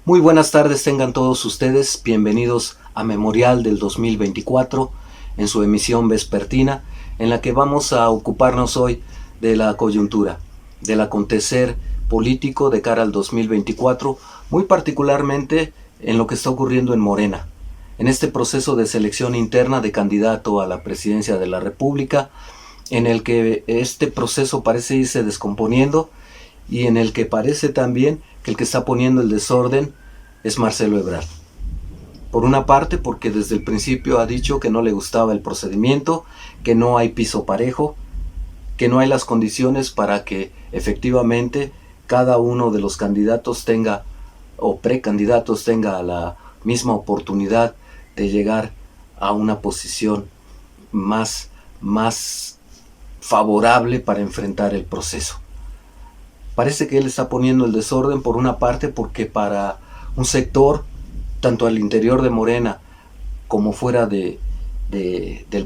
Muy buenas tardes tengan todos ustedes, bienvenidos a Memorial del 2024 en su emisión vespertina en la que vamos a ocuparnos hoy de la coyuntura, del acontecer político de cara al 2024, muy particularmente en lo que está ocurriendo en Morena, en este proceso de selección interna de candidato a la presidencia de la República, en el que este proceso parece irse descomponiendo y en el que parece también que el que está poniendo el desorden es Marcelo Ebrard. Por una parte, porque desde el principio ha dicho que no le gustaba el procedimiento, que no hay piso parejo, que no hay las condiciones para que efectivamente cada uno de los candidatos tenga o precandidatos tenga la misma oportunidad de llegar a una posición más favorable para enfrentar el proceso. Parece que él está poniendo el desorden por una parte porque para un sector, tanto al interior de Morena como fuera del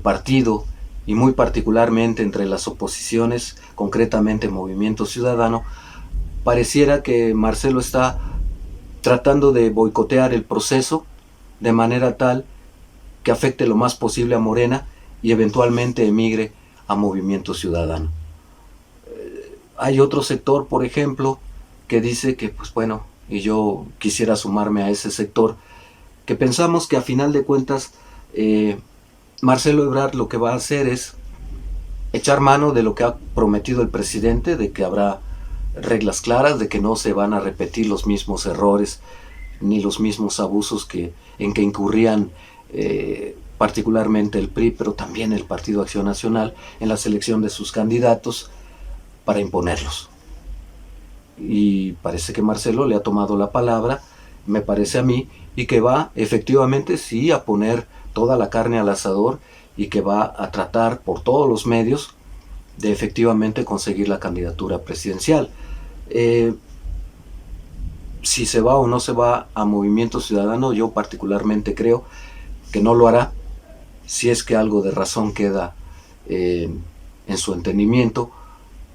partido, y muy particularmente entre las oposiciones, concretamente Movimiento Ciudadano, pareciera que Marcelo está tratando de boicotear el proceso de manera tal que afecte lo más posible a Morena y eventualmente emigre a Movimiento Ciudadano. Hay otro sector, por ejemplo, que dice que, pues bueno, y yo quisiera sumarme a ese sector, que pensamos que a final de cuentas Marcelo Ebrard lo que va a hacer es echar mano de lo que ha prometido el presidente, de que habrá reglas claras, de que no se van a repetir los mismos errores ni los mismos abusos en que incurrían particularmente el PRI, pero también el Partido Acción Nacional en la selección de sus candidatos para imponerlos. Y parece que Marcelo le ha tomado la palabra, me parece a mí, y que va efectivamente sí a poner toda la carne al asador y que va a tratar por todos los medios de efectivamente conseguir la candidatura presidencial. Si se va o no se va a Movimiento Ciudadano, yo particularmente creo que no lo hará, si es que algo de razón queda en su entendimiento,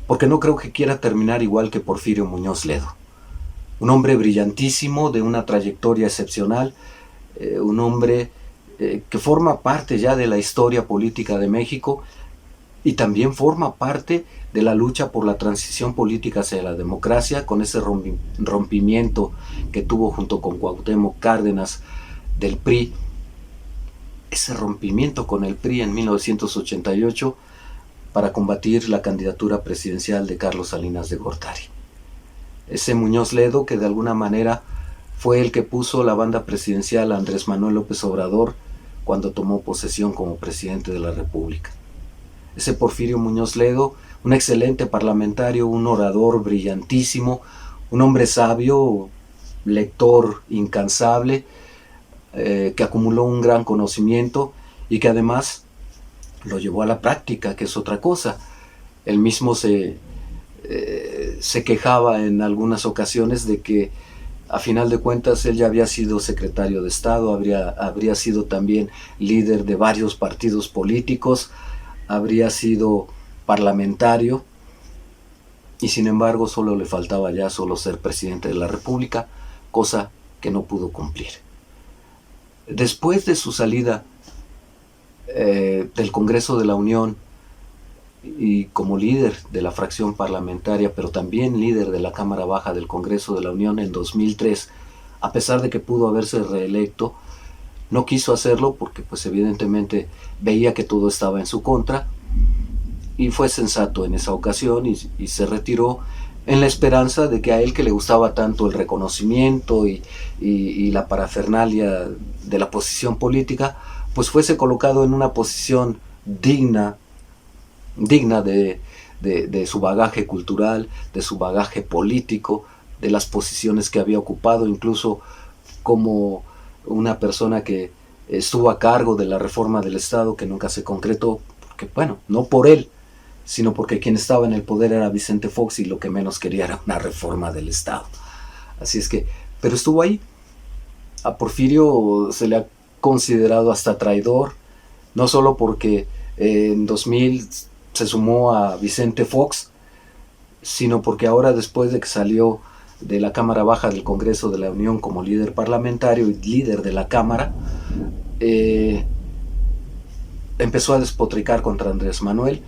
porque no creo que quiera terminar igual que Porfirio Muñoz Ledo. Un hombre brillantísimo, de una trayectoria excepcional, un hombre que forma parte ya de la historia política de México y también forma parte de la lucha por la transición política hacia la democracia, con ese rompimiento que tuvo junto con Cuauhtémoc Cárdenas del PRI, ese rompimiento con el PRI en 1988 para combatir la candidatura presidencial de Carlos Salinas de Gortari. Ese Muñoz Ledo que de alguna manera fue el que puso la banda presidencial a Andrés Manuel López Obrador cuando tomó posesión como presidente de la República. Ese Porfirio Muñoz Ledo, un excelente parlamentario, un orador brillantísimo, un hombre sabio, lector incansable, que acumuló un gran conocimiento y que además lo llevó a la práctica, que es otra cosa. Él mismo se quejaba en algunas ocasiones de que a final de cuentas él ya había sido secretario de Estado, habría sido también líder de varios partidos políticos, habría sido parlamentario y sin embargo solo le faltaba ya solo ser presidente de la República, cosa que no pudo cumplir. Después de su salida del Congreso de la Unión y como líder de la fracción parlamentaria, pero también líder de la Cámara Baja del Congreso de la Unión en 2003, a pesar de que pudo haberse reelecto, no quiso hacerlo porque pues evidentemente veía que todo estaba en su contra y fue sensato en esa ocasión y se retiró en la esperanza de que a él, que le gustaba tanto el reconocimiento y la parafernalia de la posición política, pues fuese colocado en una posición digna de su bagaje cultural, de su bagaje político, de las posiciones que había ocupado, incluso como una persona que estuvo a cargo de la reforma del Estado que nunca se concretó, porque bueno, no por él, sino porque quien estaba en el poder era Vicente Fox y lo que menos quería era una reforma del Estado. Así es que, pero estuvo ahí. A Porfirio se le ha considerado hasta traidor, no solo porque en 2000 se sumó a Vicente Fox, sino porque ahora, después de que salió de la Cámara Baja del Congreso de la Unión como líder parlamentario y líder de la Cámara, empezó a despotricar contra Andrés Manuel,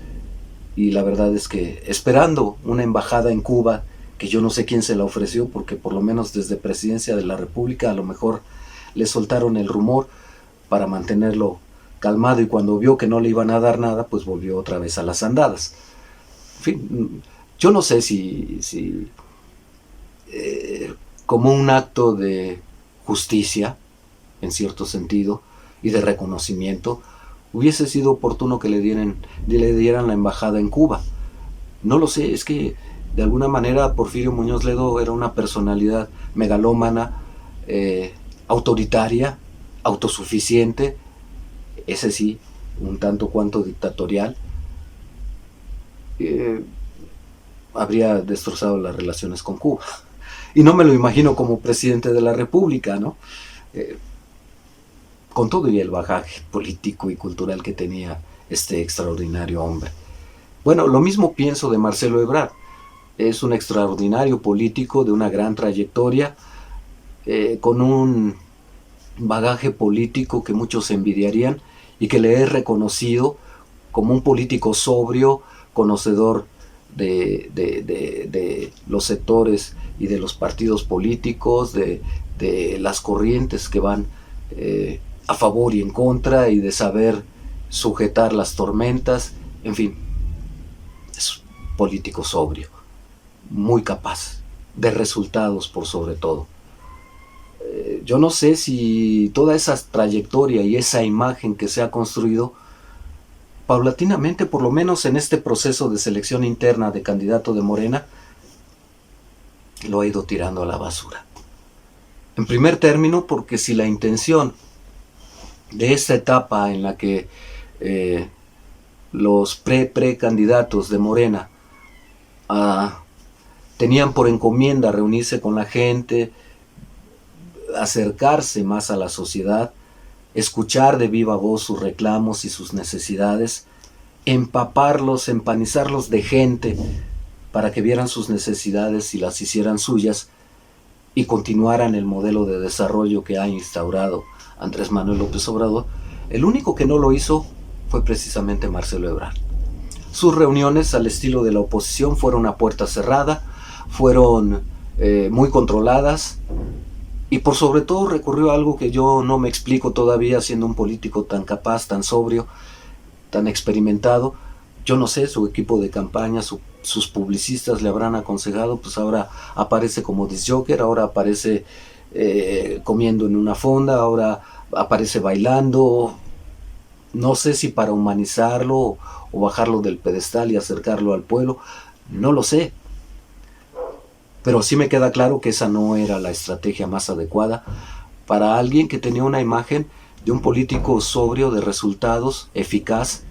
y la verdad es que esperando una embajada en Cuba, que yo no sé quién se la ofreció, porque por lo menos desde Presidencia de la República a lo mejor le soltaron el rumor para mantenerlo calmado, y cuando vio que no le iban a dar nada, pues volvió otra vez a las andadas. En fin, yo no sé si como un acto de justicia, en cierto sentido, y de reconocimiento, hubiese sido oportuno que le dieran la embajada en Cuba. No lo sé, es que de alguna manera Porfirio Muñoz Ledo era una personalidad megalómana, autoritaria, autosuficiente, ese sí, un tanto cuanto dictatorial. Habría destrozado las relaciones con Cuba. Y no me lo imagino como presidente de la República, ¿no? Con todo y el bagaje político y cultural que tenía este extraordinario hombre. Bueno, lo mismo pienso de Marcelo Ebrard. Es un extraordinario político de una gran trayectoria, con un bagaje político que muchos envidiarían, y que le he reconocido como un político sobrio, conocedor de los sectores y de los partidos políticos, de las corrientes que van a favor y en contra, y de saber sujetar las tormentas. En fin, es un político sobrio, muy capaz, de resultados por sobre todo. Yo no sé si toda esa trayectoria y esa imagen que se ha construido paulatinamente, por lo menos en este proceso de selección interna de candidato de Morena, lo ha ido tirando a la basura. En primer término, porque si la intención de esta etapa en la que los precandidatos de Morena tenían por encomienda reunirse con la gente, acercarse más a la sociedad, escuchar de viva voz sus reclamos y sus necesidades, empaparlos, empanizarlos de gente para que vieran sus necesidades y las hicieran suyas, y continuaran el modelo de desarrollo que ha instaurado Andrés Manuel López Obrador, el único que no lo hizo fue precisamente Marcelo Ebrard. Sus reuniones al estilo de la oposición fueron a puerta cerrada, fueron muy controladas, y por sobre todo recurrió a algo que yo no me explico todavía, siendo un político tan capaz, tan sobrio, tan experimentado. Yo no sé, su equipo de campaña, sus publicistas le habrán aconsejado, pues ahora aparece como disjoker, ahora aparece comiendo en una fonda, ahora aparece bailando. No sé si para humanizarlo o bajarlo del pedestal y acercarlo al pueblo, no lo sé. Pero sí me queda claro que esa no era la estrategia más adecuada para alguien que tenía una imagen de un político sobrio, de resultados, eficaz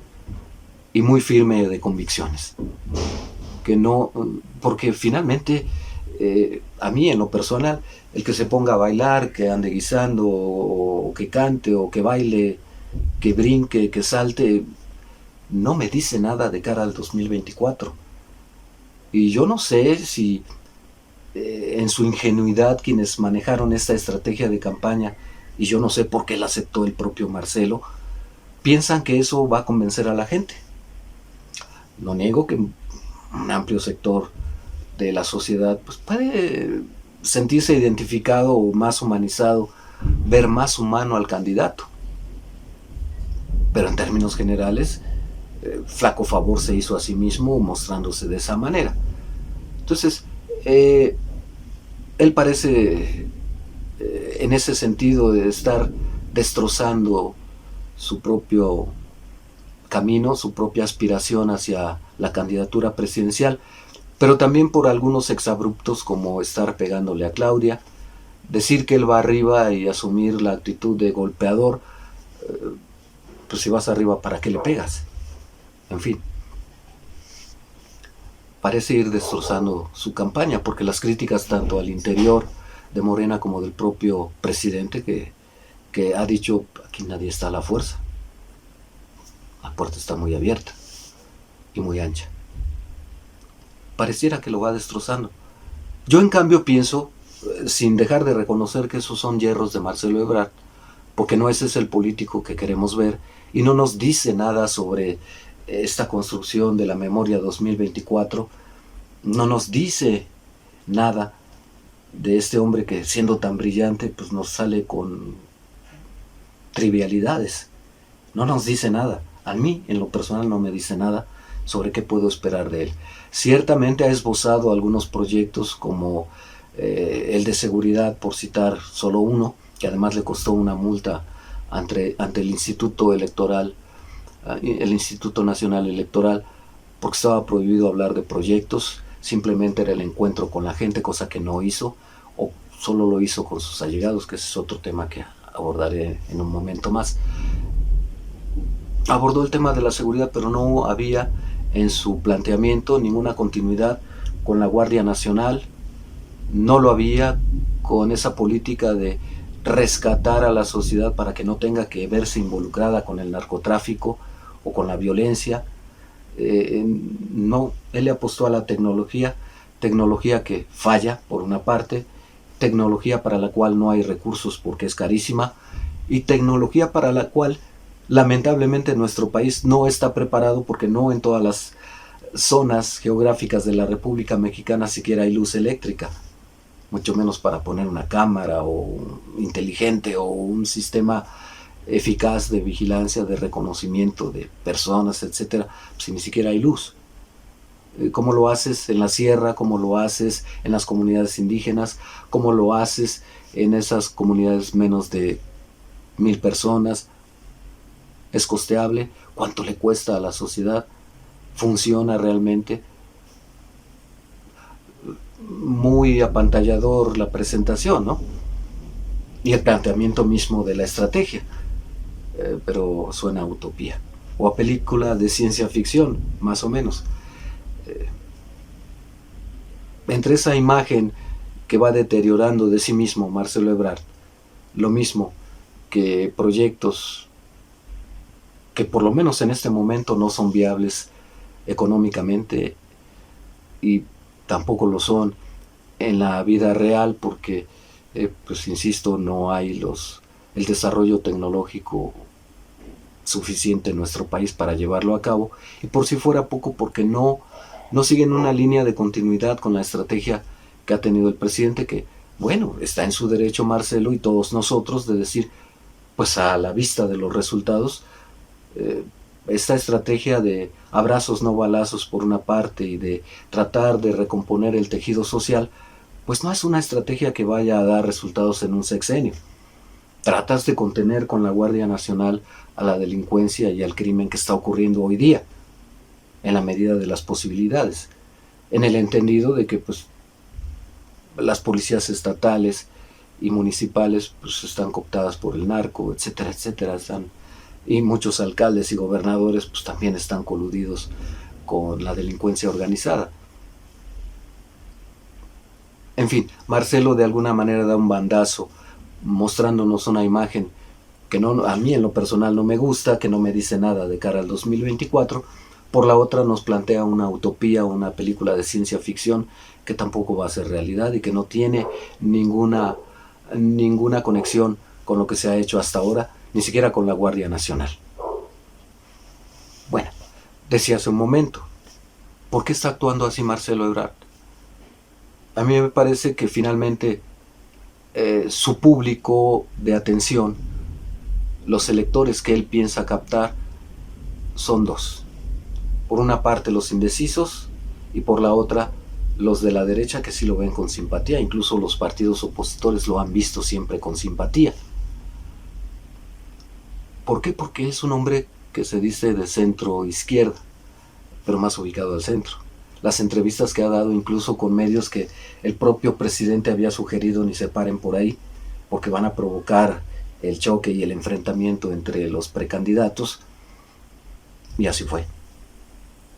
y muy firme de convicciones. Que no, porque finalmente, a mí en lo personal, el que se ponga a bailar, que ande guisando, o que cante, o que baile, que brinque, que salte, no me dice nada de cara al 2024. Y yo no sé si en su ingenuidad quienes manejaron esta estrategia de campaña, y yo no sé por qué la aceptó el propio Marcelo, piensan que eso va a convencer a la gente. No niego que un amplio sector de la sociedad pues puede sentirse identificado o más humanizado, ver más humano al candidato, pero en términos generales flaco favor se hizo a sí mismo mostrándose de esa manera. Entonces él parece en ese sentido de estar destrozando su propio camino, su propia aspiración hacia la candidatura presidencial, pero también por algunos exabruptos como estar pegándole a Claudia, decir que él va arriba y asumir la actitud de golpeador. Pues si vas arriba, ¿para qué le pegas? En fin, parece ir destrozando su campaña, porque las críticas tanto al interior de Morena como del propio presidente, que ha dicho, aquí nadie está a la fuerza, la puerta está muy abierta y muy ancha, pareciera que lo va destrozando. Yo en cambio pienso, sin dejar de reconocer que esos son yerros de Marcelo Ebrard, porque no ese es el político que queremos ver y no nos dice nada sobre esta construcción de la memoria 2024, no nos dice nada de este hombre que siendo tan brillante pues nos sale con trivialidades, no nos dice nada, a mí en lo personal no me dice nada sobre qué puedo esperar de él. Ciertamente ha esbozado algunos proyectos como el de seguridad, por citar solo uno, que además le costó una multa ante el Instituto Electoral, el Instituto Nacional Electoral, porque estaba prohibido hablar de proyectos, simplemente era el encuentro con la gente, cosa que no hizo, o solo lo hizo con sus allegados, que ese es otro tema que abordaré en un momento más. Abordó el tema de la seguridad, pero no había en su planteamiento ninguna continuidad con la Guardia Nacional, no lo había con esa política de rescatar a la sociedad para que no tenga que verse involucrada con el narcotráfico o con la violencia. No, él le apostó a la tecnología que falla por una parte, tecnología para la cual no hay recursos porque es carísima, y tecnología para la cual lamentablemente nuestro país no está preparado porque no en todas las zonas geográficas de la República Mexicana siquiera hay luz eléctrica, mucho menos para poner una cámara o inteligente o un sistema eficaz de vigilancia, de reconocimiento de personas, etcétera, si ni siquiera hay luz. ¿Cómo lo haces en la sierra? ¿Cómo lo haces en las comunidades indígenas? ¿Cómo lo haces en esas comunidades menos de 1000 personas? ¿Es costeable? ¿Cuánto le cuesta a la sociedad? ¿Funciona realmente? Muy apantallador la presentación, ¿no? Y el planteamiento mismo de la estrategia, pero suena a utopía o a película de ciencia ficción, más o menos. Entre esa imagen que va deteriorando de sí mismo Marcelo Ebrard, lo mismo que proyectos que por lo menos en este momento no son viables económicamente y tampoco lo son en la vida real porque, pues insisto, no hay el desarrollo tecnológico suficiente en nuestro país para llevarlo a cabo, y por si fuera poco porque no siguen una línea de continuidad con la estrategia que ha tenido el presidente, que bueno, está en su derecho Marcelo y todos nosotros de decir, pues a la vista de los resultados, esta estrategia de abrazos no balazos por una parte y de tratar de recomponer el tejido social, pues no es una estrategia que vaya a dar resultados en un sexenio. Tratas de contener con la Guardia Nacional a la delincuencia y al crimen que está ocurriendo hoy día, en la medida de las posibilidades, en el entendido de que pues las policías estatales y municipales pues están cooptadas por el narco, etcétera, etcétera, y muchos alcaldes y gobernadores pues también están coludidos con la delincuencia organizada. En fin, Marcelo de alguna manera da un bandazo mostrándonos una imagen que no, a mí en lo personal no me gusta, que no me dice nada de cara al 2024. Por la otra nos plantea una utopía, una película de ciencia ficción que tampoco va a ser realidad y que no tiene ninguna conexión con lo que se ha hecho hasta ahora, ni siquiera con la Guardia Nacional. Bueno, decía hace un momento, ¿por qué está actuando así Marcelo Ebrard? A mí me parece que finalmente su público de atención, los electores que él piensa captar, son dos. Por una parte los indecisos y por la otra los de la derecha que sí lo ven con simpatía, incluso los partidos opositores lo han visto siempre con simpatía. ¿Por qué? Porque es un hombre que se dice de centro izquierda, pero más ubicado al centro. Las entrevistas que ha dado incluso con medios que el propio presidente había sugerido ni se paren por ahí, porque van a provocar el choque y el enfrentamiento entre los precandidatos, y así fue.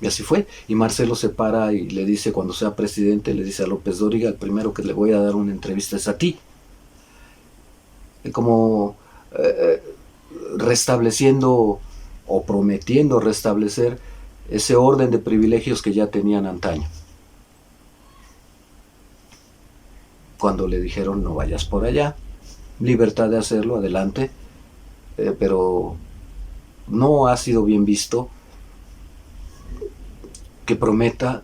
Y así fue. Y Marcelo se para y le dice, cuando sea presidente, le dice a López Dóriga, el primero que le voy a dar una entrevista es a ti. Como restableciendo o prometiendo restablecer ese orden de privilegios que ya tenían antaño. cuando le dijeron no vayas por allá, libertad de hacerlo, adelante, pero no ha sido bien visto que prometa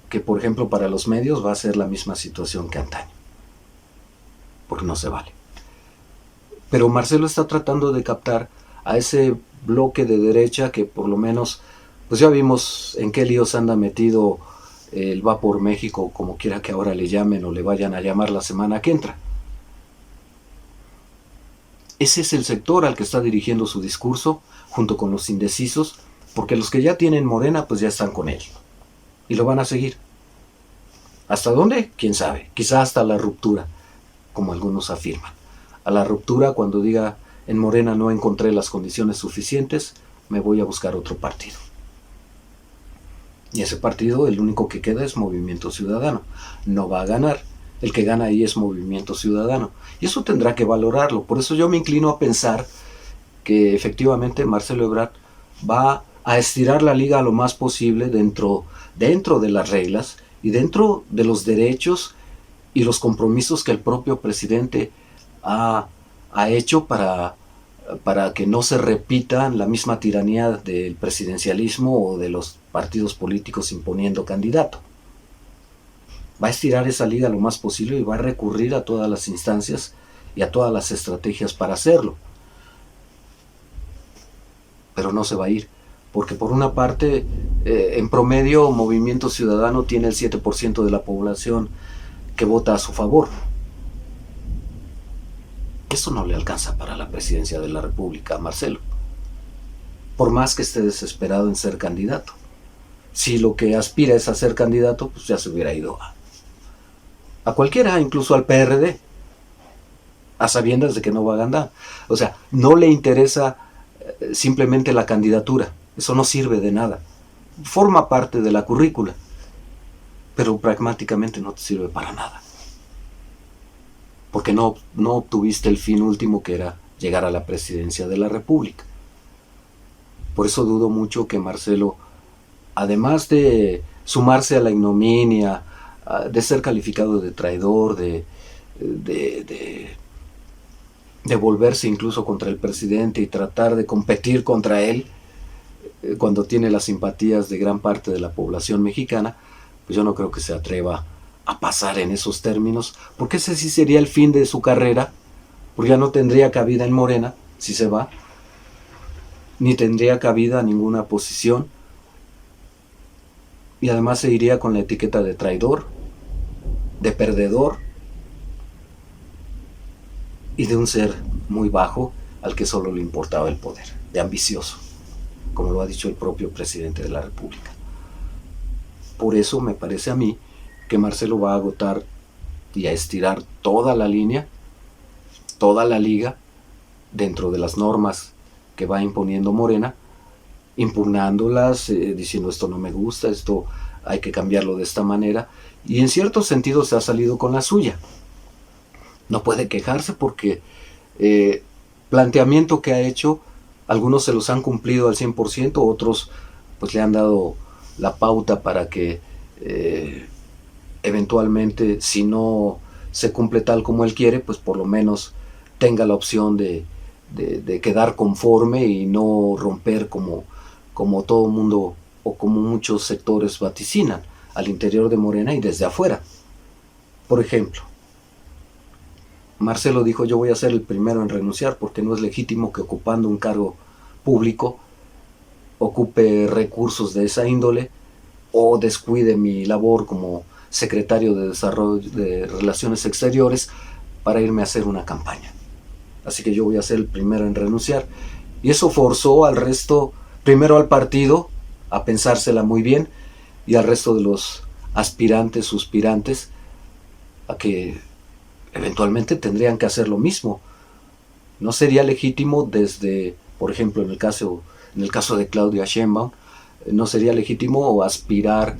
que, por ejemplo, para los medios va a ser la misma situación que antaño, porque no se vale. Pero Marcelo está tratando de captar a ese bloque de derecha que por lo menos, pues ya vimos en qué líos anda metido el Va por México, como quiera que ahora le llamen o le vayan a llamar la semana que entra. Ese es el sector al que está dirigiendo su discurso, junto con los indecisos, porque los que ya tienen Morena, pues ya están con él. Y lo van a seguir. ¿Hasta dónde? ¿Quién sabe? Quizá hasta la ruptura, como algunos afirman. A la ruptura, cuando diga, en Morena no encontré las condiciones suficientes, me voy a buscar otro partido. Y ese partido, el único que queda es Movimiento Ciudadano. No va a ganar. El que gana ahí es Movimiento Ciudadano. Y eso tendrá que valorarlo. Por eso yo me inclino a pensar que efectivamente Marcelo Ebrard va a estirar la liga lo más posible dentro de las reglas y dentro de los derechos y los compromisos que el propio presidente ha hecho para que no se repita la misma tiranía del presidencialismo o de los partidos políticos imponiendo candidato. Va a estirar esa liga lo más posible y va a recurrir a todas las instancias y a todas las estrategias para hacerlo. Pero no se va a ir, porque por una parte, en promedio, Movimiento Ciudadano tiene el 7% de la población que vota a su favor. Eso no le alcanza para la presidencia de la República a Marcelo, por más que esté desesperado en ser candidato. Si lo que aspira es a ser candidato, pues ya se hubiera ido a cualquiera, incluso al PRD, a sabiendas de que no va a ganar. O sea, no le interesa simplemente la candidatura, eso no sirve de nada. Forma parte de la currícula, pero pragmáticamente no te sirve para nada. Porque no obtuviste el fin último, que era llegar a la presidencia de la República. Por eso dudo mucho que Marcelo, además de sumarse a la ignominia, de ser calificado de traidor, de volverse incluso contra el presidente y tratar de competir contra él, cuando tiene las simpatías de gran parte de la población mexicana, pues yo no creo que se atreva a pasar en esos términos, porque ese sí sería el fin de su carrera, porque ya no tendría cabida en Morena si se va, ni tendría cabida ninguna posición, y además se iría con la etiqueta de traidor, de perdedor y de un ser muy bajo al que solo le importaba el poder, de ambicioso, como lo ha dicho el propio presidente de la República. Por eso me parece a mí que Marcelo va a agotar y a estirar toda la línea, toda la liga, dentro de las normas que va imponiendo Morena, impugnándolas, diciendo esto no me gusta, esto hay que cambiarlo de esta manera, y en cierto sentido se ha salido con la suya. No puede quejarse porque planteamiento que ha hecho, algunos se los han cumplido al 100%, otros pues le han dado la pauta para que eventualmente, si no se cumple tal como él quiere, pues por lo menos tenga la opción de quedar conforme y no romper como todo mundo o como muchos sectores vaticinan al interior de Morena y desde afuera. Por ejemplo, Marcelo dijo: yo voy a ser el primero en renunciar porque no es legítimo que ocupando un cargo público ocupe recursos de esa índole o descuide mi labor como secretario de Desarrollo de Relaciones Exteriores para irme a hacer una campaña. Así que yo voy a ser el primero en renunciar. Y eso forzó al resto, primero al partido, a pensársela muy bien, y al resto de los aspirantes, suspirantes, a que eventualmente tendrían que hacer lo mismo. No sería legítimo desde, por ejemplo, en el caso de Claudia Sheinbaum, no sería legítimo aspirar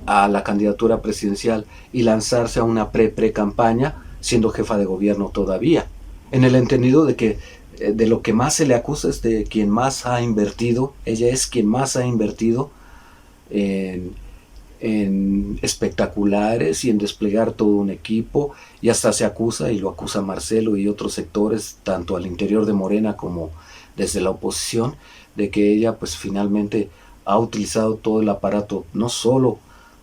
a la candidatura presidencial y lanzarse a una pre-campaña siendo jefa de gobierno todavía, en el entendido de que de lo que más se le acusa es de quien más ha invertido, ella es quien más ha invertido en en espectaculares y en desplegar todo un equipo, y hasta se acusa, y lo acusa Marcelo y otros sectores, tanto al interior de Morena como desde la oposición, de que ella pues finalmente ha utilizado todo el aparato, no solo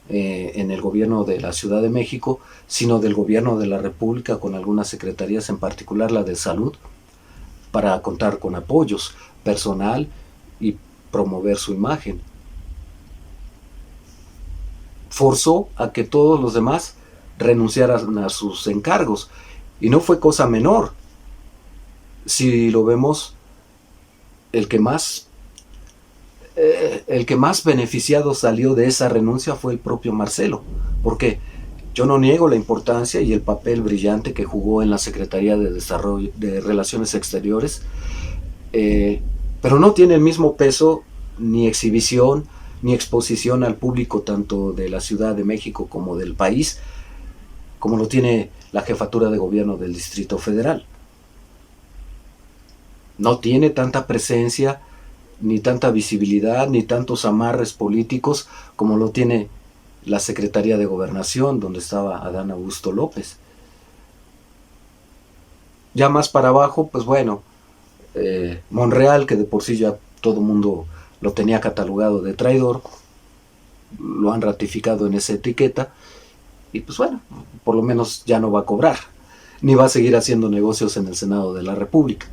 en el gobierno de la Ciudad de México, sino del gobierno de la República, con algunas secretarías, en particular la de Salud, para contar con apoyos personal y promover su imagen. Forzó a que todos los demás renunciaran a sus encargos, y no fue cosa menor. Si lo vemos, el que más beneficiado salió de esa renuncia fue el propio Marcelo, porque yo no niego la importancia y el papel brillante que jugó en la Secretaría de Desarrollo de Relaciones Exteriores, pero no tiene el mismo peso, ni exhibición, ni exposición al público, tanto de la Ciudad de México como del país, como lo tiene la jefatura de gobierno del Distrito Federal. No tiene tanta presencia, ni tanta visibilidad, ni tantos amarres políticos como lo tiene la Secretaría de Gobernación, donde estaba Adán Augusto López. Ya más para abajo, pues bueno, Monreal, que de por sí ya todo el mundo lo tenía catalogado de traidor, lo han ratificado en esa etiqueta, y pues bueno, por lo menos ya no va a cobrar, ni va a seguir haciendo negocios en el Senado de la República,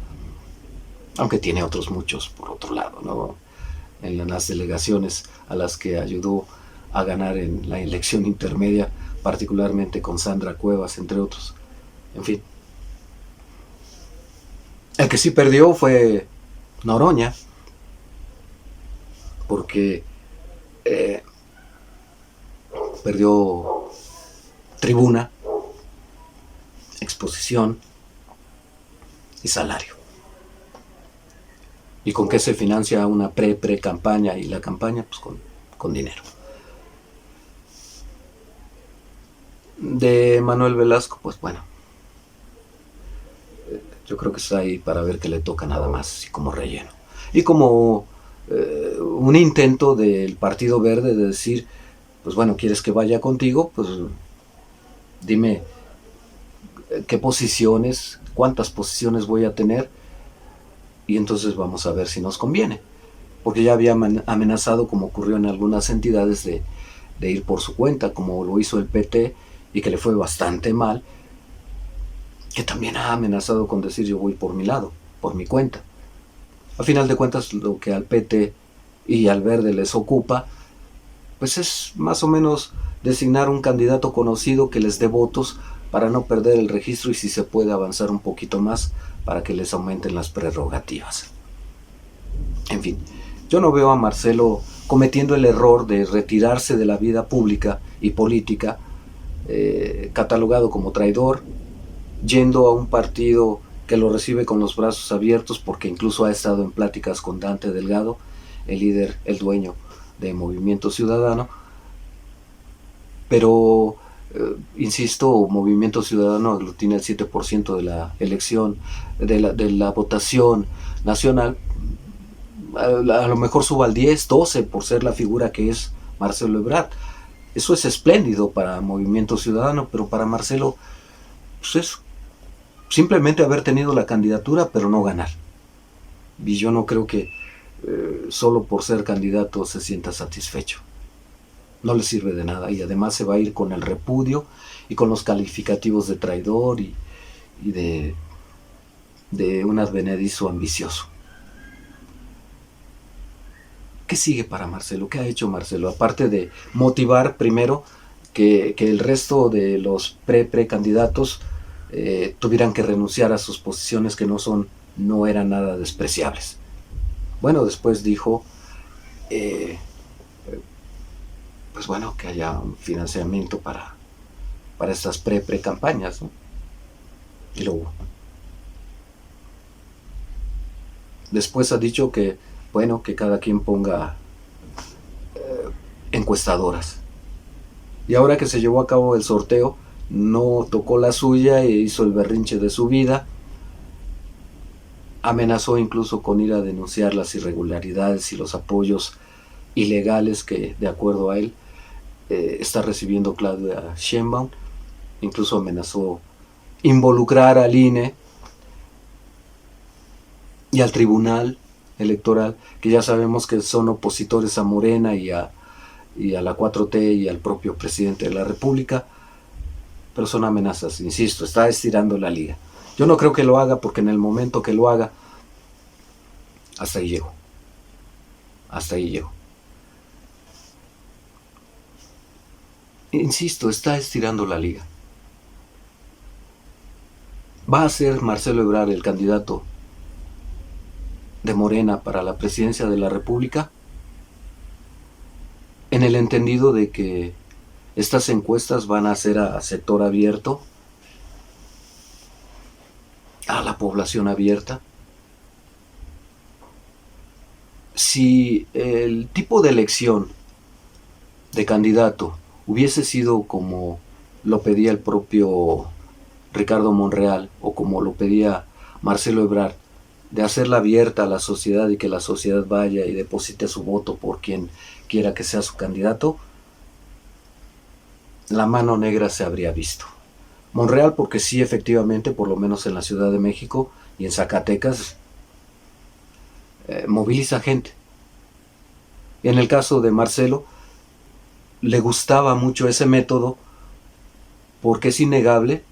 aunque tiene otros muchos por otro lado, ¿no? En las delegaciones a las que ayudó a ganar en la elección intermedia, particularmente con Sandra Cuevas, entre otros. En fin. El que sí perdió fue Noroña, porque perdió tribuna, exposición y salario. ¿Y con qué se financia una pre-campaña y la campaña? Pues con dinero. De Manuel Velasco, pues bueno, yo creo que está ahí para ver qué le toca nada más, así como relleno. Y como un intento del Partido Verde de decir, pues bueno, ¿quieres que vaya contigo? Pues dime qué posiciones, cuántas posiciones voy a tener, y entonces vamos a ver si nos conviene. Porque ya había amenazado, como ocurrió en algunas entidades, de ir por su cuenta, como lo hizo el PT, y que le fue bastante mal, que también ha amenazado con decir yo voy por mi lado, por mi cuenta. A final de cuentas, lo que al PT y al Verde les ocupa, pues es más o menos designar un candidato conocido que les dé votos para no perder el registro, y si se puede avanzar un poquito más para que les aumenten las prerrogativas. En fin, yo no veo a Marcelo cometiendo el error de retirarse de la vida pública y política, catalogado como traidor, yendo a un partido que lo recibe con los brazos abiertos, porque incluso ha estado en pláticas con Dante Delgado, el líder, el dueño de Movimiento Ciudadano. Pero, insisto, Movimiento Ciudadano aglutina el 7% de la elección, de la votación nacional. A lo mejor suba al 10, 12 por ser la figura que es Marcelo Ebrard. Eso es espléndido para Movimiento Ciudadano, pero para Marcelo, pues es simplemente haber tenido la candidatura, pero no ganar. Y yo no creo que solo por ser candidato se sienta satisfecho. No le sirve de nada, y además se va a ir con el repudio y con los calificativos de traidor y de un advenedizo ambicioso. ¿Qué sigue para Marcelo? ¿Qué ha hecho Marcelo? Aparte de motivar primero que el resto de los precandidatos tuvieran que renunciar a sus posiciones, que no eran nada despreciables. Bueno, después dijo, pues bueno, que haya un financiamiento para estas pre-campañas, ¿no? Y lo hubo. Después ha dicho que, bueno, que cada quien ponga encuestadoras. Y ahora que se llevó a cabo el sorteo, no tocó la suya e hizo el berrinche de su vida. Amenazó incluso con ir a denunciar las irregularidades y los apoyos ilegales que, de acuerdo a él, está recibiendo Claudia Sheinbaum. Incluso amenazó involucrar al INE y al Tribunal Electoral, que ya sabemos que son opositores a Morena y a la 4T y al propio presidente de la República, pero son amenazas, insisto, está estirando la liga. Yo no creo que lo haga, porque en el momento que lo haga, hasta ahí llego. Hasta ahí llego. Insisto, está estirando la liga. ¿Va a ser Marcelo Ebrard el candidato de Morena para la presidencia de la República? En el entendido de que estas encuestas van a ser a sector abierto, a la población abierta. Si el tipo de elección de candidato hubiese sido como lo pedía el propio Ricardo Monreal, o como lo pedía Marcelo Ebrard, de hacerla abierta a la sociedad y que la sociedad vaya y deposite su voto por quien quiera que sea su candidato, la mano negra se habría visto. Monreal, porque sí, efectivamente, por lo menos en la Ciudad de México y en Zacatecas, moviliza gente. En el caso de Marcelo, le gustaba mucho ese método, porque es innegable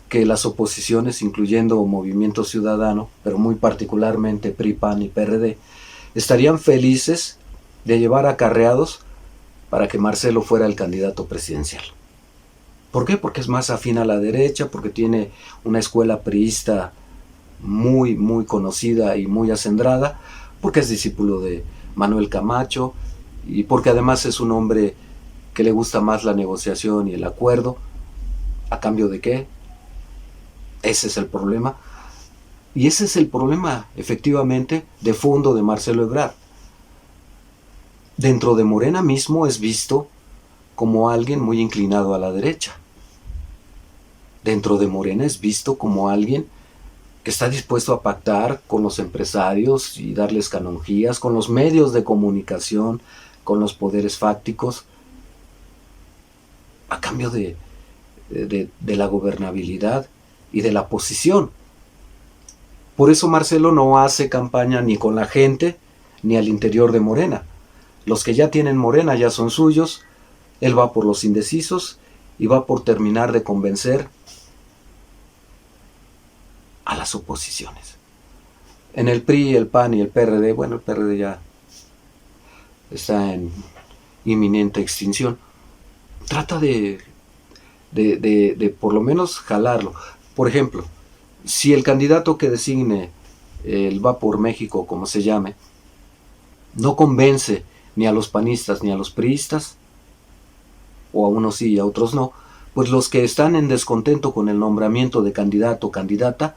que las oposiciones, incluyendo Movimiento Ciudadano, pero muy particularmente PRI, PAN y PRD, estarían felices de llevar acarreados para que Marcelo fuera el candidato presidencial. ¿Por qué? Porque es más afín a la derecha, porque tiene una escuela priista muy, muy conocida y muy acendrada, porque es discípulo de Manuel Camacho, y porque además es un hombre que le gusta más la negociación y el acuerdo. ¿A cambio de qué? Ese es el problema. Y ese es el problema, efectivamente, de fondo de Marcelo Ebrard. Dentro de Morena mismo es visto como alguien muy inclinado a la derecha. Dentro de Morena es visto como alguien que está dispuesto a pactar con los empresarios y darles canonjías, con los medios de comunicación, con los poderes fácticos, a cambio de la gobernabilidad y de la posición. Por eso Marcelo no hace campaña ni con la gente ni al interior de Morena. Los que ya tienen Morena ya son suyos. Él va por los indecisos y va por terminar de convencer a las oposiciones. En el PRI, el PAN y el PRD, bueno, el PRD ya está en inminente extinción, trata de por lo menos jalarlo. Por ejemplo, si el candidato que designe el Va por México, como se llame, no convence ni a los panistas ni a los priistas, o a unos sí y a otros no, pues los que están en descontento con el nombramiento de candidato o candidata,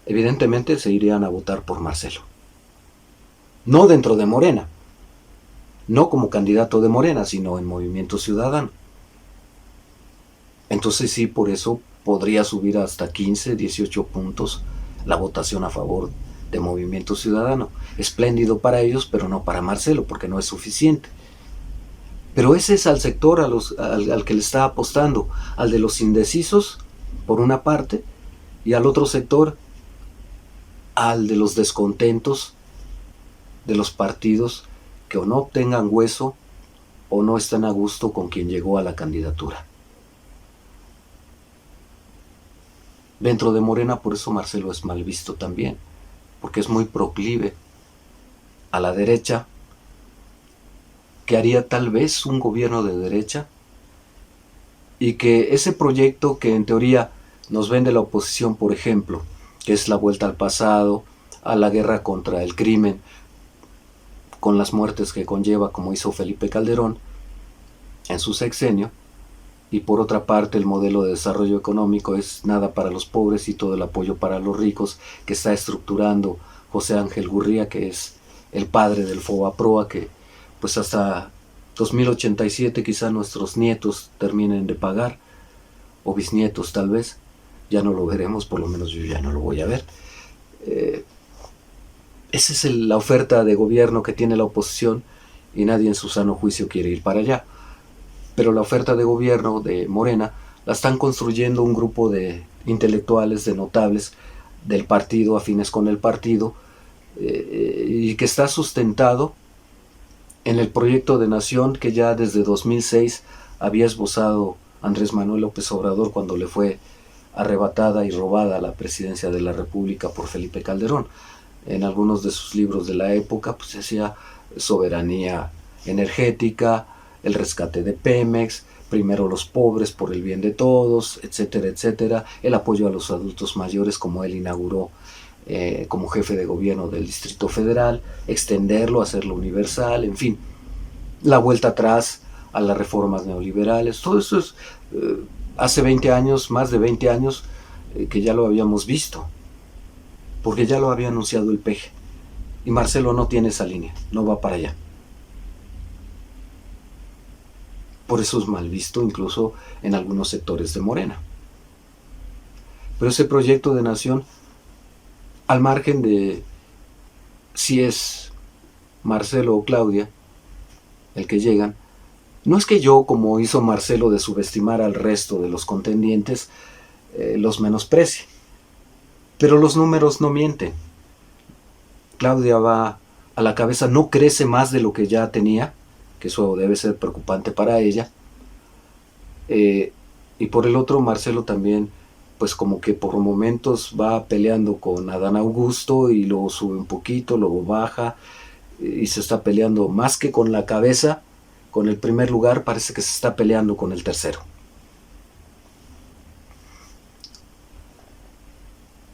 evidentemente se irían a votar por Marcelo. No dentro de Morena, no como candidato de Morena, sino en Movimiento Ciudadano. Entonces sí, por eso podría subir hasta 15, 18 puntos la votación a favor de Movimiento Ciudadano. Espléndido para ellos, pero no para Marcelo, porque no es suficiente. Pero ese es al sector al que le está apostando, al de los indecisos, por una parte, y al otro sector, al de los descontentos de los partidos que o no obtengan hueso o no están a gusto con quien llegó a la candidatura. Dentro de Morena, por eso Marcelo es mal visto también, porque es muy proclive a la derecha, que haría tal vez un gobierno de derecha, y que ese proyecto que en teoría nos vende la oposición, por ejemplo, que es la vuelta al pasado, a la guerra contra el crimen, con las muertes que conlleva, como hizo Felipe Calderón en su sexenio, y por otra parte el modelo de desarrollo económico es nada para los pobres y todo el apoyo para los ricos, que está estructurando José Ángel Gurría, que es el padre del FOBAPROA, que pues hasta 2087 quizá nuestros nietos terminen de pagar, o bisnietos tal vez, ya no lo veremos, por lo menos yo ya no lo voy a ver. Esa es la oferta de gobierno que tiene la oposición, y nadie en su sano juicio quiere ir para allá. pero la oferta de gobierno de Morena la están construyendo un grupo de intelectuales, de notables del partido, afines con el partido, y que está sustentado en el proyecto de nación que ya desde 2006 había esbozado Andrés Manuel López Obrador cuando le fue arrebatada y robada la presidencia de la República por Felipe Calderón. En algunos de sus libros de la época pues decía soberanía energética, el rescate de Pemex, primero los pobres por el bien de todos, etcétera, etcétera, el apoyo a los adultos mayores como él inauguró como jefe de gobierno del Distrito Federal, extenderlo, hacerlo universal, en fin, la vuelta atrás a las reformas neoliberales, todo eso es hace 20 años, más de 20 años, que ya lo habíamos visto, porque ya lo había anunciado el PG, y Marcelo no tiene esa línea, no va para allá. Por eso es mal visto incluso en algunos sectores de Morena. Pero ese proyecto de nación, al margen de si es Marcelo o Claudia el que llegan, no es que yo, como hizo Marcelo de subestimar al resto de los contendientes, los menosprecie, pero los números no mienten. Claudia va a la cabeza, no crece más de lo que ya tenía, que eso debe ser preocupante para ella, y por el otro Marcelo también pues como que por momentos va peleando con Adán Augusto y luego sube un poquito, luego baja y se está peleando más que con la cabeza, con el primer lugar, parece que se está peleando con el tercero.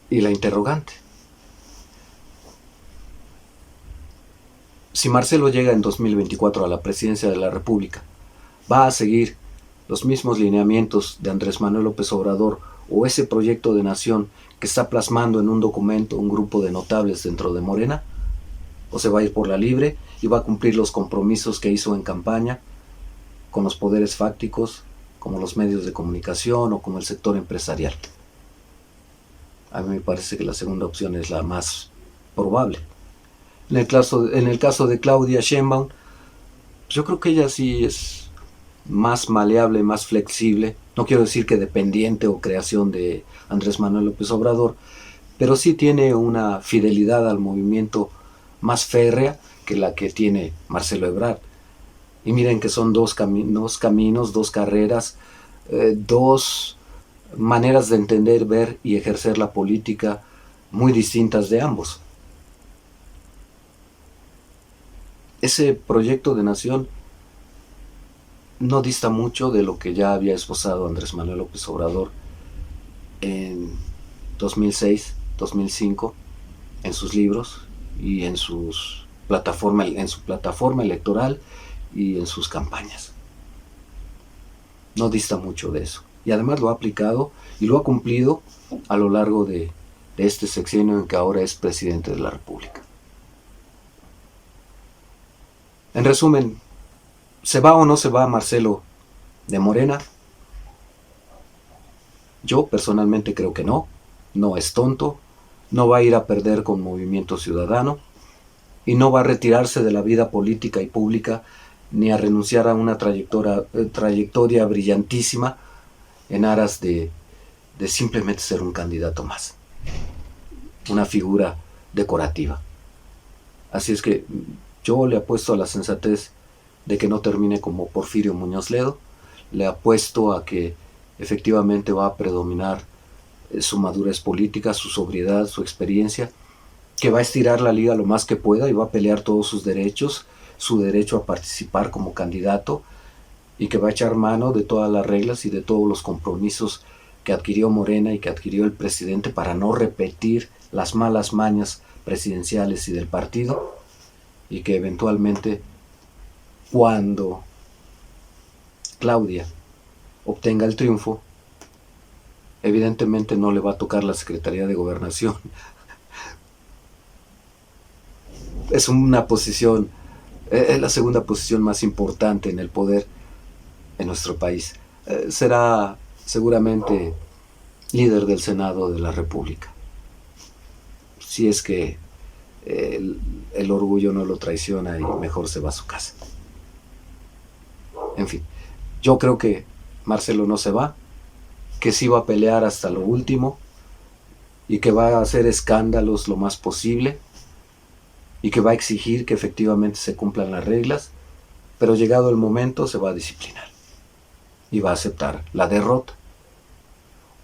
Y la interrogante. Si Marcelo llega en 2024 a la presidencia de la República, ¿va a seguir los mismos lineamientos de Andrés Manuel López Obrador o ese proyecto de nación que está plasmando en un documento un grupo de notables dentro de Morena? ¿O se va a ir por la libre y va a cumplir los compromisos que hizo en campaña con los poderes fácticos, como los medios de comunicación o como el sector empresarial? A mí me parece que la segunda opción es la más probable. En el caso de Claudia Sheinbaum, yo creo que ella sí es más maleable, más flexible. No quiero decir que dependiente o creación de Andrés Manuel López Obrador, pero sí tiene una fidelidad al movimiento más férrea que la que tiene Marcelo Ebrard. Y miren que son dos caminos, dos carreras, dos maneras de entender, ver y ejercer la política muy distintas de ambos. Ese proyecto de nación no dista mucho de lo que ya había esbozado Andrés Manuel López Obrador en 2006, 2005, en sus libros y en su plataforma electoral y en sus campañas. No dista mucho de eso. Y además lo ha aplicado y lo ha cumplido a lo largo de este sexenio en que ahora es presidente de la República. En resumen, ¿se va o no se va Marcelo de Morena? Yo personalmente creo que no. No es tonto, no va a ir a perder con Movimiento Ciudadano y no va a retirarse de la vida política y pública ni a renunciar a una trayectoria brillantísima en aras de simplemente ser un candidato más, una figura decorativa. Así es que yo le apuesto a la sensatez de que no termine como Porfirio Muñoz Ledo, le apuesto a que efectivamente va a predominar su madurez política, su sobriedad, su experiencia, que va a estirar la liga lo más que pueda y va a pelear todos sus derechos, su derecho a participar como candidato, y que va a echar mano de todas las reglas y de todos los compromisos que adquirió Morena y que adquirió el presidente para no repetir las malas mañas presidenciales y del partido, y que eventualmente, cuando Claudia obtenga el triunfo, evidentemente no le va a tocar la Secretaría de Gobernación. Es una posición, es la segunda posición más importante en el poder en nuestro país. Será seguramente líder del Senado de la República, si es que el orgullo no lo traiciona y mejor se va a su casa. En fin, Yo creo que Marcelo no se va, que sí va a pelear hasta lo último y que va a hacer escándalos lo más posible y que va a exigir que efectivamente se cumplan las reglas, pero llegado el momento se va a disciplinar y va a aceptar la derrota.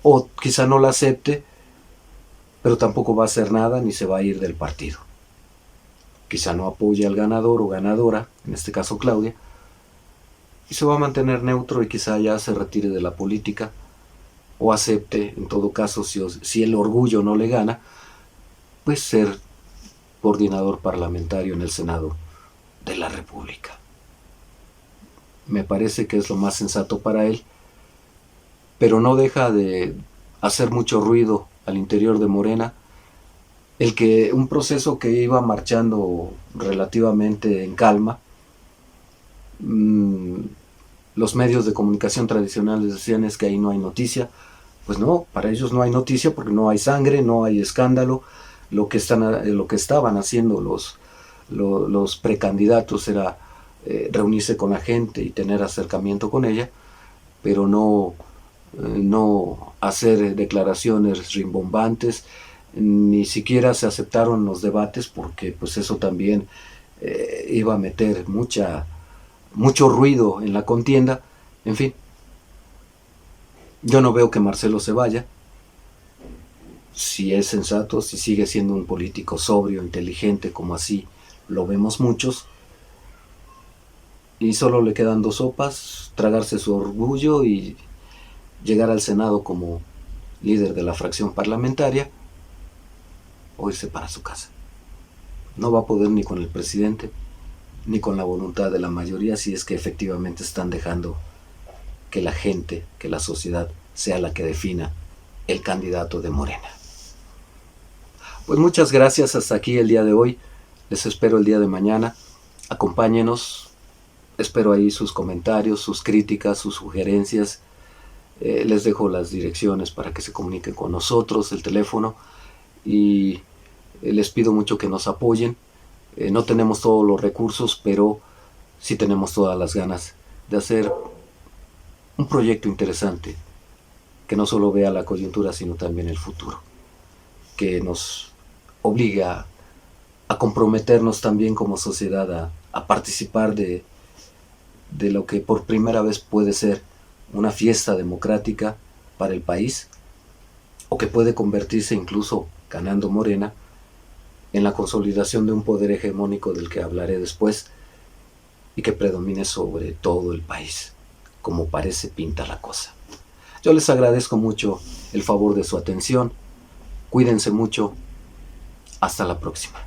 O quizá no la acepte, pero tampoco va a hacer nada ni se va a ir del partido. Quizá no apoye al ganador o ganadora, en este caso Claudia, y se va a mantener neutro y quizá ya se retire de la política o acepte, en todo caso, si el orgullo no le gana, pues ser coordinador parlamentario en el Senado de la República. Me parece que es lo más sensato para él, pero no deja de hacer mucho ruido al interior de Morena el que un proceso que iba marchando relativamente en calma, los medios de comunicación tradicionales decían es que ahí no hay noticia. Pues no, para ellos no hay noticia porque no hay sangre, no hay escándalo. Lo que estaban haciendo los precandidatos era reunirse con la gente y tener acercamiento con ella, pero no hacer declaraciones rimbombantes, ni siquiera se aceptaron los debates porque pues eso también iba a meter mucho ruido en la contienda. En fin, yo no veo que Marcelo se vaya. Si es sensato, si sigue siendo un político sobrio, inteligente, como así lo vemos muchos, y solo le quedan dos sopas: tragarse su orgullo y llegar al Senado como líder de la fracción parlamentaria o irse para su casa. No va a poder ni con el presidente ni con la voluntad de la mayoría si es que efectivamente están dejando que la gente, que la sociedad sea la que defina el candidato de Morena. Pues muchas gracias, hasta aquí el día de hoy. Les espero el día de mañana. Acompáñenos. Espero ahí sus comentarios, sus críticas, sus sugerencias. Les dejo las direcciones para que se comuniquen con nosotros, el teléfono, y les pido mucho que nos apoyen. No tenemos todos los recursos, pero sí tenemos todas las ganas de hacer un proyecto interesante que no solo vea la coyuntura, sino también el futuro, que nos obliga a comprometernos también como sociedad a participar de lo que por primera vez puede ser una fiesta democrática para el país, o que puede convertirse, incluso ganando Morena, en la consolidación de un poder hegemónico del que hablaré después y que predomine sobre todo el país, como parece pinta la cosa. Yo les agradezco mucho el favor de su atención. Cuídense mucho. Hasta la próxima.